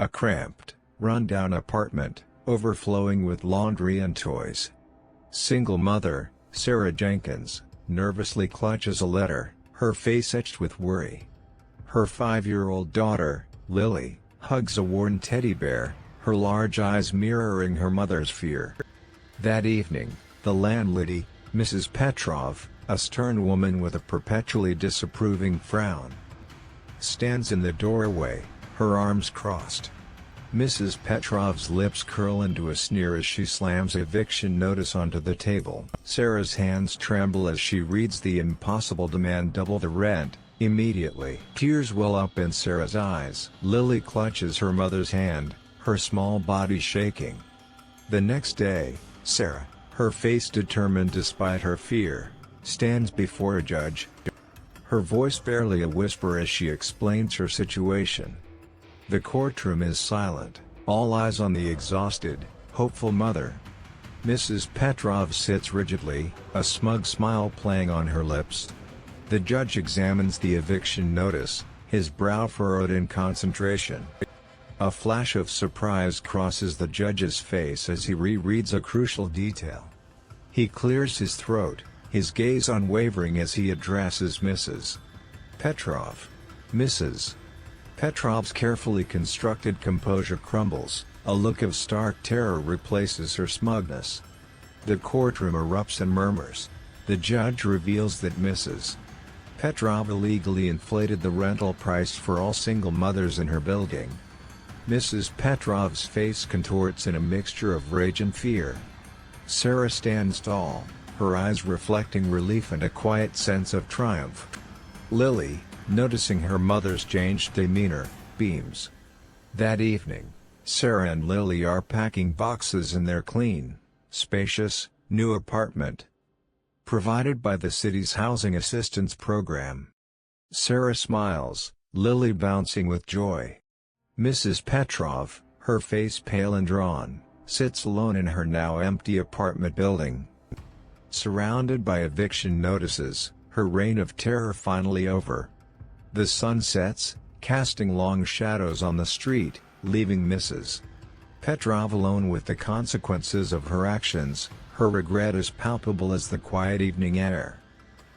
A cramped, run-down apartment, overflowing with laundry and toys. Single mother, Sarah Jenkins, nervously clutches a letter, her face etched with worry. Her 5-year-old daughter, Lily, hugs a worn teddy bear, her large eyes mirroring her mother's fear. That evening, the landlady, Mrs. Petrov, a stern woman with a perpetually disapproving frown, stands in the doorway, her arms crossed. Mrs. Petrov's lips curl into a sneer as she slams eviction notice onto the table. Sarah's hands tremble as she reads the impossible demand: double the rent, immediately. Tears well up in Sarah's eyes. Lily clutches her mother's hand, her small body shaking. The next day, Sarah, her face determined despite her fear, stands before a judge. Her voice barely a whisper as she explains her situation. The courtroom is silent, all eyes on the exhausted, hopeful mother. Mrs. Petrov sits rigidly, a smug smile playing on her lips. The judge examines the eviction notice, his brow furrowed in concentration. A flash of surprise crosses the judge's face as he rereads a crucial detail. He clears his throat, his gaze unwavering as he addresses Mrs. Petrov. Mrs. Petrov's carefully constructed composure crumbles, a look of stark terror replaces her smugness. The courtroom erupts in murmurs. The judge reveals that Mrs. Petrov illegally inflated the rental price for all single mothers in her building. Mrs. Petrov's face contorts in a mixture of rage and fear. Sarah stands tall, her eyes reflecting relief and a quiet sense of triumph. Lily, noticing her mother's changed demeanor, beams. That evening, Sarah and Lily are packing boxes in their clean, spacious, new apartment, provided by the city's housing assistance program. Sarah smiles, Lily bouncing with joy. Mrs. Petrov, her face pale and drawn, sits alone in her now empty apartment building. Surrounded by eviction notices, her reign of terror finally over. The sun sets, casting long shadows on the street, leaving Mrs. Petrov alone with the consequences of her actions. Her regret as palpable as the quiet evening air.